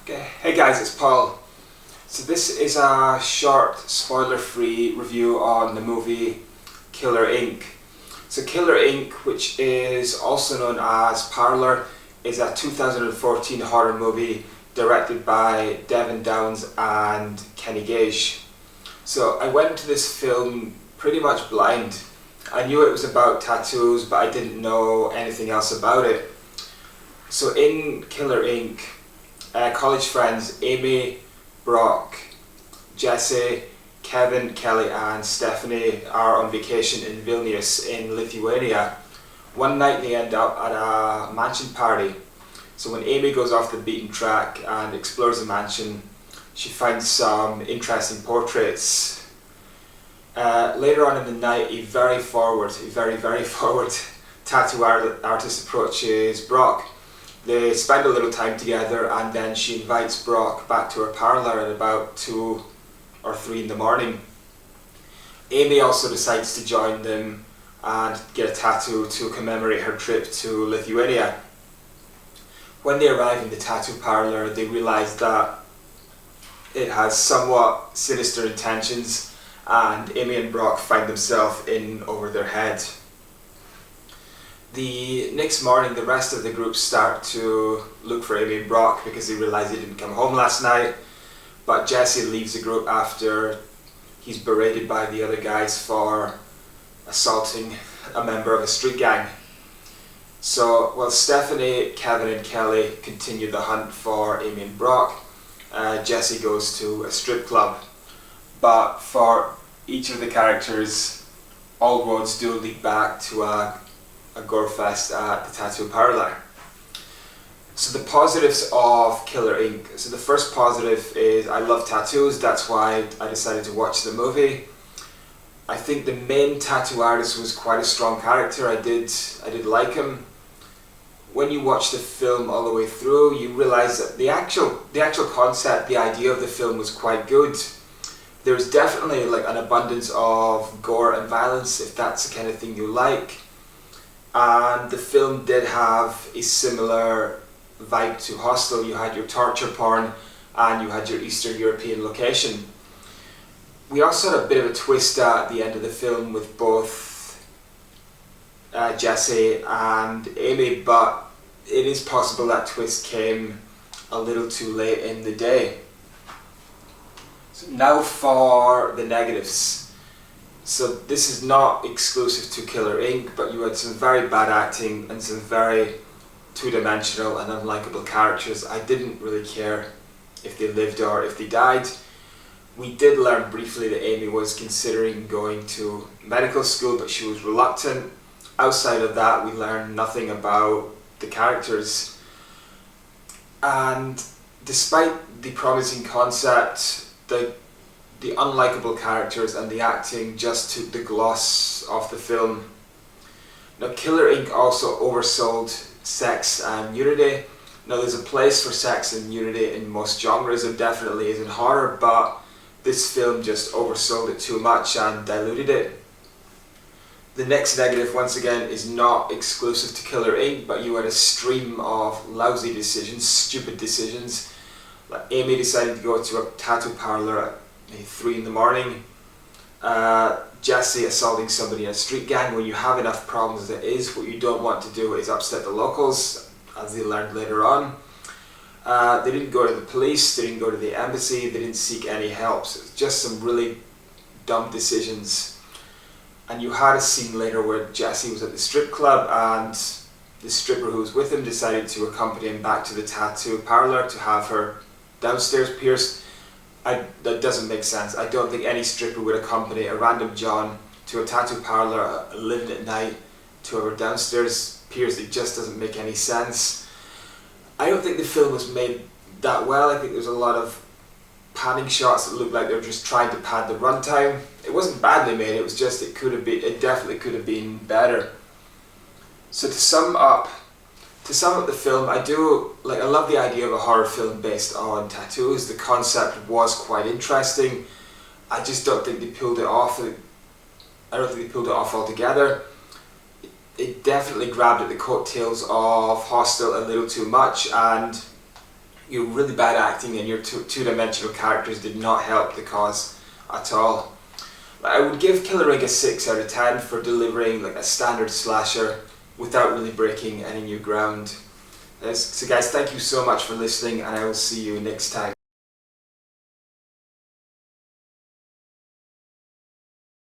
Okay. Hey guys, it's Paul. So this is a short, spoiler-free review on the movie Killer Inc. So Killer Inc., which is also known as Parlour, is a 2014 horror movie directed by Devin Downes and Kenny Gage. So I went into this film pretty much blind. I knew it was about tattoos, but I didn't know anything else about it. So in Killer Inc., college friends Amy, Brock, Jesse, Kevin, Kelly and Stephanie are on vacation in Vilnius in Lithuania. One night they end up at a mansion party. So when Amy goes off the beaten track and explores the mansion, she finds some interesting portraits. Later on in the night, a very forward tattoo artist approaches Brock. They spend a little time together and then she invites Brock back to her parlour at about 2 or 3 in the morning. Amy also decides to join them and get a tattoo to commemorate her trip to Lithuania. When they arrive in the tattoo parlour, they realise that it has somewhat sinister intentions and Amy and Brock find themselves in over their head. The next morning, the rest of the group start to look for Amy and Brock because they realise they didn't come home last night. But Jesse leaves the group after he's berated by the other guys for assaulting a member of a street gang. So while Stephanie, Kevin and Kelly continue the hunt for Amy and Brock, Jesse goes to a strip club. But for each of the characters, all roads do lead back to a gore fest at the tattoo parlour. So the positives of Killer Inc. So the first positive is I love tattoos, that's why I decided to watch the movie. I think the main tattoo artist was quite a strong character. I did like him. When you watch the film all the way through, you realise that the actual concept, the idea of the film was quite good. There's definitely like an abundance of gore and violence if that's the kind of thing you like. And the film did have a similar vibe to Hostel. You had your torture porn and you had your Eastern European location. We also had a bit of a twist at the end of the film with both Jesse and Amy, but it is possible that twist came a little too late in the day. So now for the negatives. So this is not exclusive to Killer Inc., but you had some very bad acting and some very two-dimensional and unlikable characters. I didn't really care if they lived or if they died. We did learn briefly that Amy was considering going to medical school, but she was reluctant. Outside of that, we learned nothing about the characters. And despite the promising concept, the unlikable characters and the acting just took the gloss off the film. Now Killer Inc. also oversold sex and nudity. Now there's a place for sex and nudity in most genres, there definitely is in horror, but this film just oversold it too much and diluted it. The next negative, once again, is not exclusive to Killer Inc., but you had a stream of lousy decisions, stupid decisions. Like Amy decided to go to a tattoo parlour at 3 in the morning, Jesse assaulting somebody in a street gang. When you have enough problems as it is, what you don't want to do is upset the locals, as they learned later on. They didn't go to the police, they didn't go to the embassy, they didn't seek any help. So it's just some really dumb decisions. And you had a scene later where Jesse was at the strip club and the stripper who was with him decided to accompany him back to the tattoo parlour to have her downstairs pierced. That doesn't make sense. I don't think any stripper would accompany a random John to a tattoo parlour living at night to have her downstairs pierced. It just doesn't make any sense. I don't think the film was made that well. I think there's a lot of panning shots that looked like they were just trying to pad the runtime. It wasn't badly made, it was just it definitely could have been better. So to sum up the film, I love the idea of a horror film based on tattoos. The concept was quite interesting. I just don't think they pulled it off. I don't think they pulled it off altogether. It definitely grabbed at the coattails of Hostel a little too much, and Your really bad acting and your two-dimensional characters did not help the cause at all. I would give Killer Rig a 6 out of 10 for delivering like a standard slasher without really breaking any new ground. So guys, thank you so much for listening, and I will see you next time.